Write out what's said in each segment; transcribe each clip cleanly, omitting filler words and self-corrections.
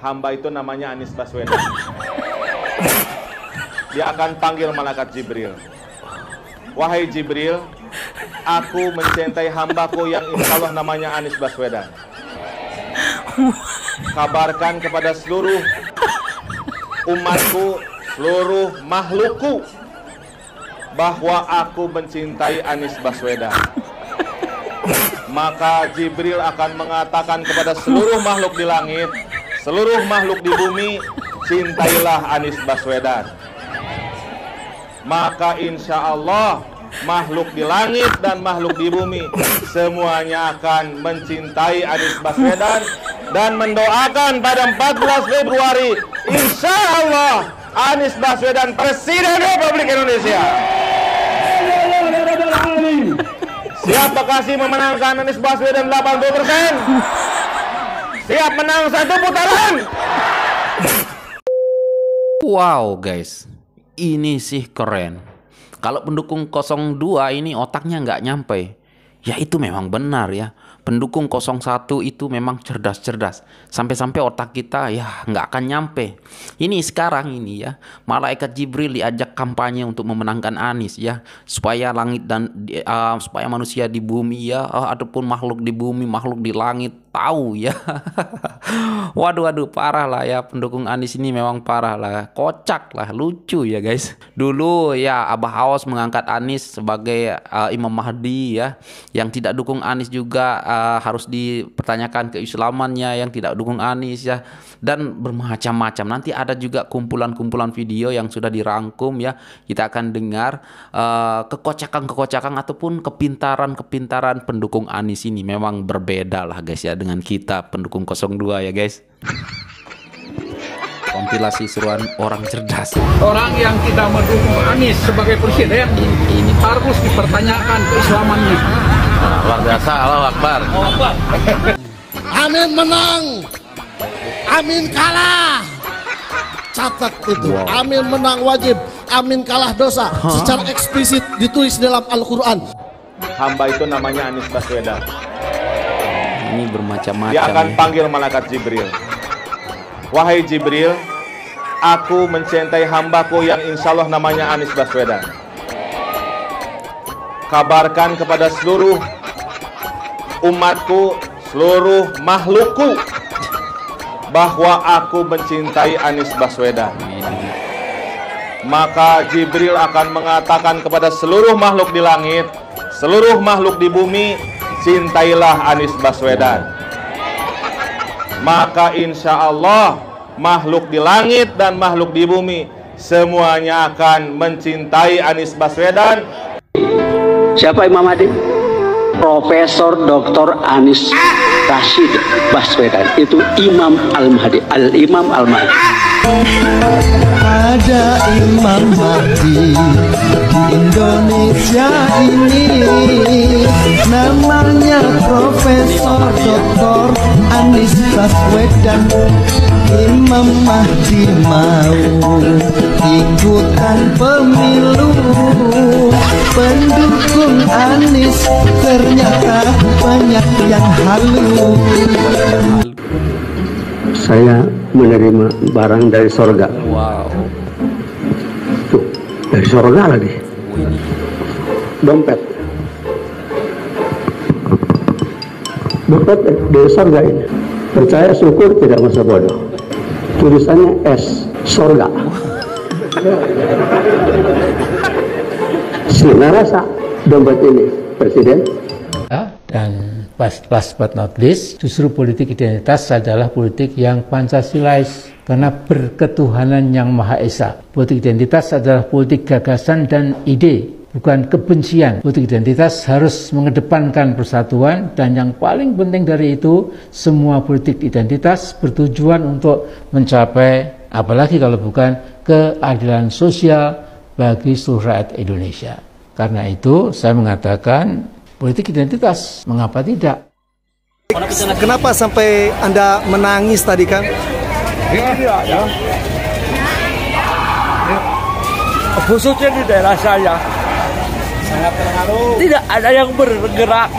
hamba itu namanya Anies Baswedan. Dia akan panggil malaikat Jibril. Wahai Jibril, aku mencintai hambaku yang insya Allah namanya Anies Baswedan. Kabarkan kepada seluruh umatku, seluruh makhlukku, bahwa aku mencintai Anies Baswedan. Maka Jibril akan mengatakan kepada seluruh makhluk di langit, seluruh makhluk di bumi, cintailah Anies Baswedan. Maka insya Allah makhluk di langit dan makhluk di bumi semuanya akan mencintai Anies Baswedan dan mendoakan pada 14 Februari insya Allah Anies Baswedan Presiden Republik Indonesia. Siap Bekasi memenangkan Anies Baswedan 80%? Siap menang satu putaran? Wow guys, ini sih keren. Kalau pendukung 02 ini otaknya nggak nyampe. Ya itu memang benar ya. Pendukung 01 itu memang cerdas-cerdas. Sampai-sampai otak kita ya nggak akan nyampe. Ini sekarang ini ya, malaikat Jibril diajak kampanye untuk memenangkan Anies ya, supaya langit dan supaya manusia di bumi ya, ataupun makhluk di bumi, makhluk di langit tahu ya. Waduh parah lah ya, pendukung Anies ini memang parah lah, kocak lah, lucu ya guys. Dulu ya Abah Aos mengangkat Anies sebagai Imam Mahdi ya. Yang tidak dukung Anies juga harus dipertanyakan keislamannya, yang tidak dukung Anies ya, dan bermacam-macam. Nanti ada juga kumpulan-kumpulan video yang sudah dirangkum ya, kita akan dengar kekocakan-kekocakan ataupun kepintaran-kepintaran pendukung Anies ini. Memang berbeda lah guys ya dengan kita pendukung 02 ya guys. Kompilasi seruan orang cerdas. Orang yang tidak mendukung Anies sebagai presiden ini harus dipertanyakan keislamannya. Luar biasa, Allahu Akbar. Amin menang, amin kalah. Catat itu. Wow. Amin menang wajib, amin kalah dosa. Secara eksplisit ditulis dalam Al-Quran. Hamba itu namanya Anies Baswedan. Ini bermacam-macam. Dia akan panggil malaikat Jibril. Wahai Jibril, aku mencintai hambaku yang insya Allah namanya Anies Baswedan. Kabarkan kepada seluruh umatku, seluruh makhlukku, bahwa aku mencintai Anies Baswedan. Maka Jibril akan mengatakan kepada seluruh makhluk di langit, seluruh makhluk di bumi, cintailah Anies Baswedan. Maka insya Allah makhluk di langit dan makhluk di bumi semuanya akan mencintai Anies Baswedan. Siapa Imam Mahdi? Profesor Dr. Anies Rashid Baswedan. Itu Imam Al-Mahdi, Al-Imam Al-Mahdi. Ada Imam Mahdi di Indonesia ini, namanya Profesor Dr. Anies Baswedan. Imam Mahdi mau ikutan pemilu, pendukung Anies ternyata banyak yang halu. Saya menerima barang dari sorga. Wow. Tuh, dari sorga lagi. Dompet. Dompet dari sorga ini. Percaya syukur, tidak masa bodoh. Tulisannya S, sorga. Sinarasa dompet ini, Presiden. Dan last but not least, justru politik identitas adalah politik yang Pancasilais karena berketuhanan yang Maha Esa. Politik identitas adalah politik gagasan dan ide, bukan kebencian. Politik identitas harus mengedepankan persatuan, dan yang paling penting dari itu, semua politik identitas bertujuan untuk mencapai, apalagi kalau bukan, keadilan sosial bagi seluruh rakyat Indonesia. Karena itu saya mengatakan politik identitas, mengapa tidak? Kenapa sampai Anda menangis tadi, Kang? Ya. Khususnya di daerah saya, tidak ada yang bergerak.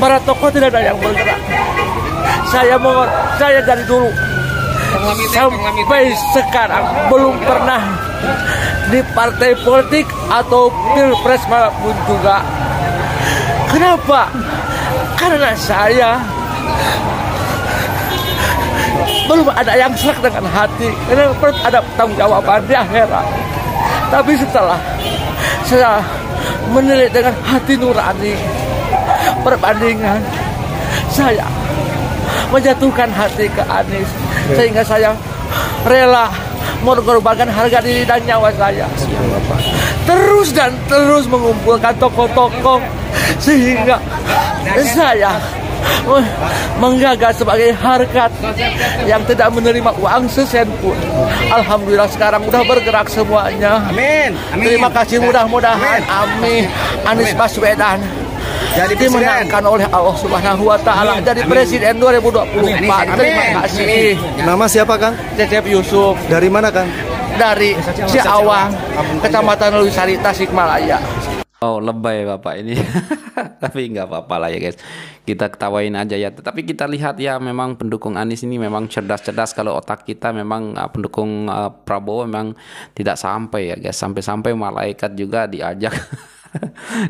Para tokoh tidak ada yang bergerak. Saya mohon, saya dari dulu sampai sekarang belum pernah di partai politik atau pilpres maupun juga. Kenapa? Karena saya belum ada yang serak dengan hati, karena perlu ada tanggung jawaban di akhirat. Tapi setelah saya menilai dengan hati nurani perbandingan, saya menjatuhkan hati ke Anies, sehingga saya rela mengorbankan harga diri dan nyawa saya. Terus dan terus mengumpulkan tokoh-tokoh sehingga saya menggagas sebagai harkat yang tidak menerima uang sesen pun. Alhamdulillah sekarang udah bergerak semuanya. Amin. Terima kasih, mudah-mudahan amin. Anies Baswedan jadi dimenangkan oleh Allah Subhanahu wa taala jadi presiden 2024. Terima kasih. Nama siapa, Kang? Cecep Yusuf. Dari mana, Kang? Dari Ciawang, Kecamatan Lewisari, Tasikmalaya. Oh, lebay Bapak ini. Tapi nggak apa-apa lah ya guys. Kita ketawain aja ya. Tapi kita lihat ya, memang pendukung Anies ini memang cerdas-cerdas. Kalau otak kita memang pendukung Prabowo memang tidak sampai ya guys. Sampai-sampai malaikat juga diajak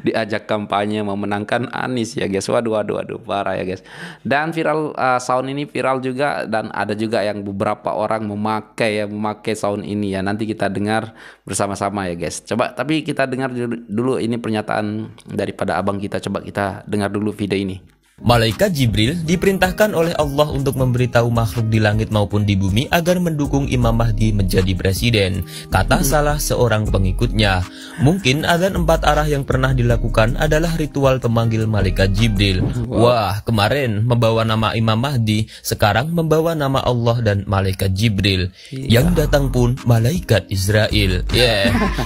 diajak kampanye memenangkan Anies ya guys. Waduh parah ya guys. Dan viral sound ini viral juga, dan ada juga yang beberapa orang memakai sound ini ya. Nanti kita dengar bersama-sama ya guys. Coba tapi kita dengar dulu ini pernyataan daripada abang kita. Coba kita dengar dulu video ini. Malaikat Jibril diperintahkan oleh Allah untuk memberitahu makhluk di langit maupun di bumi agar mendukung Imam Mahdi menjadi presiden, kata salah seorang pengikutnya. Mungkin azan 4 arah yang pernah dilakukan adalah ritual pemanggil malaikat Jibril. Wah, kemarin membawa nama Imam Mahdi, sekarang membawa nama Allah dan malaikat Jibril. Yang datang pun malaikat Israel.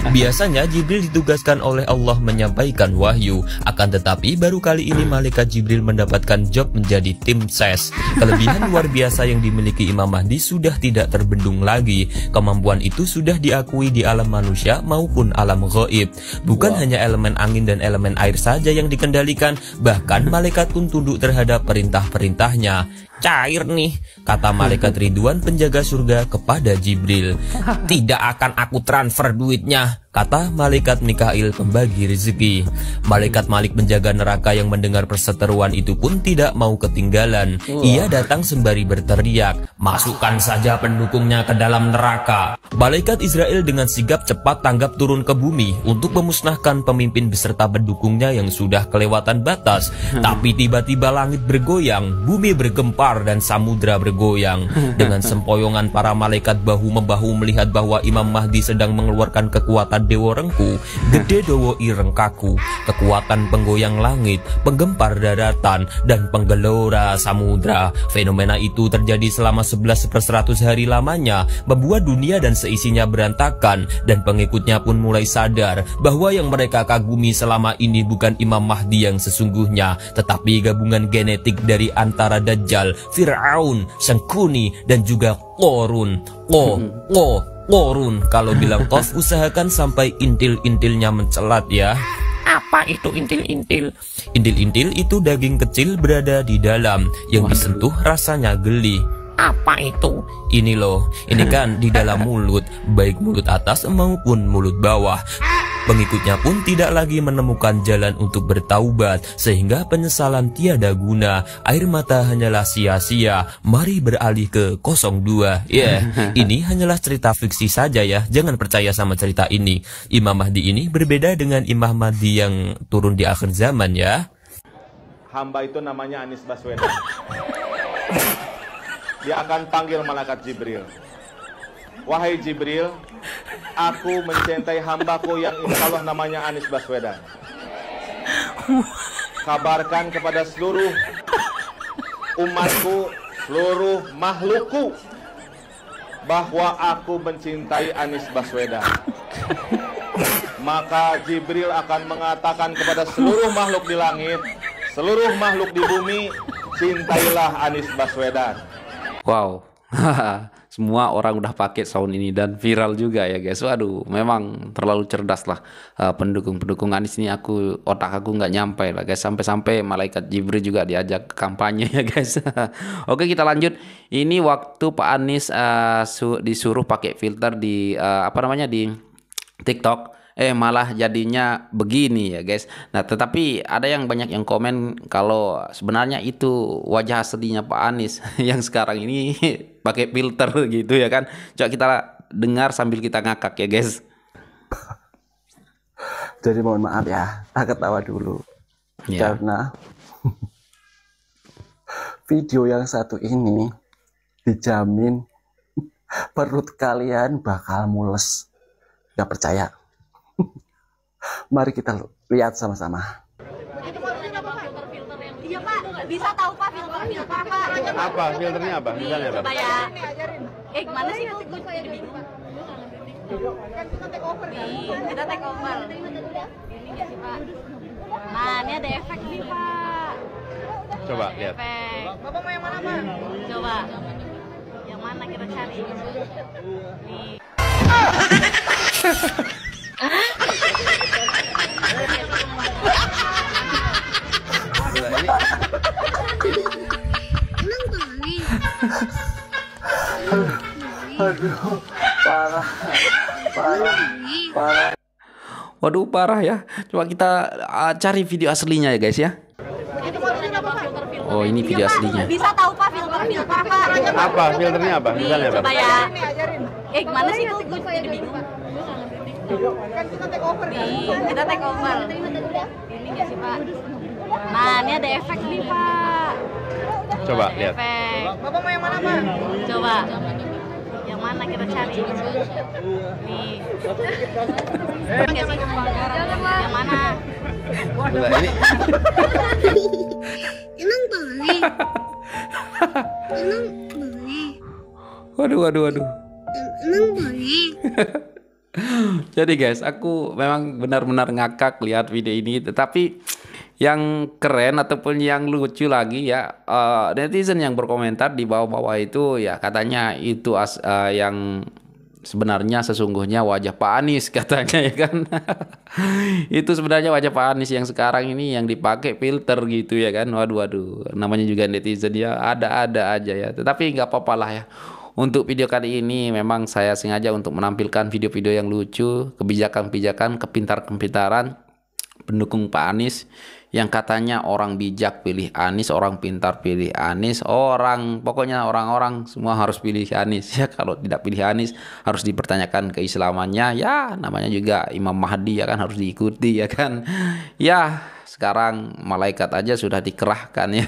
Biasanya Jibril ditugaskan oleh Allah menyampaikan wahyu, akan tetapi baru kali ini malaikat Jibril mendapatkan job menjadi tim ses. Kelebihan luar biasa yang dimiliki Imam Mahdi sudah tidak terbendung lagi. Kemampuan itu sudah diakui di alam manusia maupun alam gaib. Bukan hanya elemen angin dan elemen air saja yang dikendalikan, bahkan malaikat pun tunduk terhadap perintah-perintahnya. Cair nih, kata malaikat Ridwan penjaga surga kepada Jibril. Tidak akan aku transfer duitnya, kata malaikat Mikail pembagi rezeki. Malaikat Malik penjaga neraka yang mendengar perseteruan itu pun tidak mau ketinggalan. Ia datang sembari berteriak, masukkan saja pendukungnya ke dalam neraka. Malaikat Israel dengan sigap cepat tanggap turun ke bumi untuk memusnahkan pemimpin beserta pendukungnya yang sudah kelewatan batas. Tapi tiba-tiba langit bergoyang, bumi bergempar dan samudra bergoyang. Dengan sempoyongan para malaikat bahu-membahu melihat bahwa Imam Mahdi sedang mengeluarkan kekuatan Dewa Rengku, Gede Dowo Irengkaku, kekuatan penggoyang langit, penggempar daratan, dan penggelora samudra. Fenomena itu terjadi selama 11/100 hari lamanya, membuat dunia dan seisinya berantakan, dan pengikutnya pun mulai sadar bahwa yang mereka kagumi selama ini bukan Imam Mahdi yang sesungguhnya, tetapi gabungan genetik dari antara Dajjal, Fir'aun, Sangkuni, dan juga Qorun. Qorun. Kalau bilang Qof, usahakan sampai intil-intilnya mencelat ya. Apa itu intil-intil? Intil-intil itu daging kecil berada di dalam, yang disentuh rasanya geli. Apa itu? Ini loh, ini kan di dalam mulut, baik mulut atas maupun mulut bawah. Pengikutnya pun tidak lagi menemukan jalan untuk bertaubat, sehingga penyesalan tiada guna. Air mata hanyalah sia-sia. Mari beralih ke 02. Ini hanyalah cerita fiksi saja ya. Jangan percaya sama cerita ini. Imam Mahdi ini berbeda dengan Imam Mahdi yang turun di akhir zaman ya. Hamba itu namanya Anies Baswedan. Dia akan panggil malaikat Jibril. Wahai Jibril, aku mencintai hambaku yang insya Allah namanya Anies Baswedan. Kabarkan kepada seluruh umatku, seluruh makhlukku, bahwa aku mencintai Anies Baswedan. Maka Jibril akan mengatakan kepada seluruh makhluk di langit, seluruh makhluk di bumi, cintailah Anies Baswedan. Wow. semua orang udah pakai sound ini dan viral juga ya guys. Waduh, memang terlalu cerdas lah pendukung Anies ini. Otak aku nggak nyampe lah guys, sampai-sampai malaikat Jibril juga diajak kampanye ya guys. Oke, kita lanjut. Ini waktu Pak Anies disuruh pakai filter di di TikTok, malah jadinya begini ya guys. Nah, tetapi ada yang banyak yang komen kalau sebenarnya itu wajah aslinya Pak Anies yang sekarang ini pakai filter gitu ya kan. Coba kita dengar sambil kita ngakak ya guys. Jadi mohon maaf ya, tak ketawa dulu karena video yang satu ini dijamin perut kalian bakal mules. Gak percaya? Mari kita lihat sama-sama. Iya Pak, bisa tahu Pak filter Pak? Apa filternya apa? Misalnya apa? Coba ya. Gimana sih itu? Gue jadi bingung. Kan kita take over kan? Kita take over. Ini ya sih Pak. Nah, ini ada efek nih Pak. Coba lihat. Efek. Bapak mau yang mana Pak? Coba. Yang mana kita cari? Nih. Aduh, parah. Waduh, parah ya. Coba kita cari video aslinya ya guys ya. Oh, ini video aslinya. Bisa tahu Pak filter Pak? Apa filternya apa? Misalnya apa? Coba ya. Gimana sih itu? Gue jadi bingung. Kan kita take over kan? Kita take over. Ini ya sih Pak. Nah, ini ada efek nih Pak. Coba lihat. Efek. Bapak mau yang mana Pak? Coba. Yang mana kita cari? Nih. Yang mana? Coba ini. Emang boleh? Emang boleh? Waduh. Emang boleh? Jadi guys, aku memang benar-benar ngakak lihat video ini. Tetapi yang keren ataupun yang lucu lagi ya, netizen yang berkomentar di bawah-bawah itu ya katanya itu yang sebenarnya sesungguhnya wajah Pak Anies katanya ya kan. Itu sebenarnya wajah Pak Anies yang sekarang ini yang dipakai filter gitu ya kan. Waduh, namanya juga netizen ya, ada-ada aja ya. Tetapi nggak apa-apa lah ya. Untuk video kali ini memang saya sengaja untuk menampilkan video-video yang lucu, kebijakan-kebijakan, kepintar-kepintaran pendukung Pak Anies yang katanya orang bijak pilih Anies, orang pintar pilih Anies, pokoknya orang-orang semua harus pilih Anies ya. Kalau tidak pilih Anies harus dipertanyakan keislamannya ya, namanya juga Imam Mahdi ya kan, harus diikuti ya kan. Ya, sekarang malaikat aja sudah dikerahkan ya.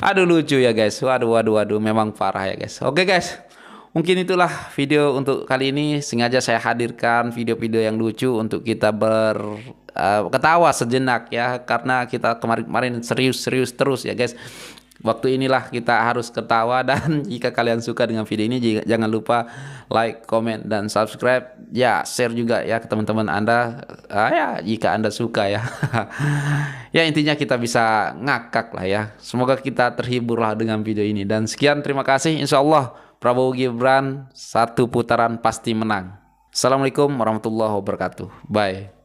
Aduh, lucu ya guys. Waduh, memang parah ya guys. Oke guys, mungkin itulah video untuk kali ini. Sengaja saya hadirkan video-video yang lucu untuk kita ketawa sejenak ya, karena kita kemarin serius terus ya guys. Waktu inilah kita harus ketawa. Dan jika kalian suka dengan video ini, jangan lupa like, comment, dan subscribe ya, share juga ya ke teman-teman Anda ya jika Anda suka ya. Ya, intinya kita bisa ngakak lah ya. Semoga kita terhibur lah dengan video ini. Dan sekian, terima kasih. Insya Allah Prabowo Gibran 1 putaran pasti menang. Assalamualaikum warahmatullahi wabarakatuh. Bye.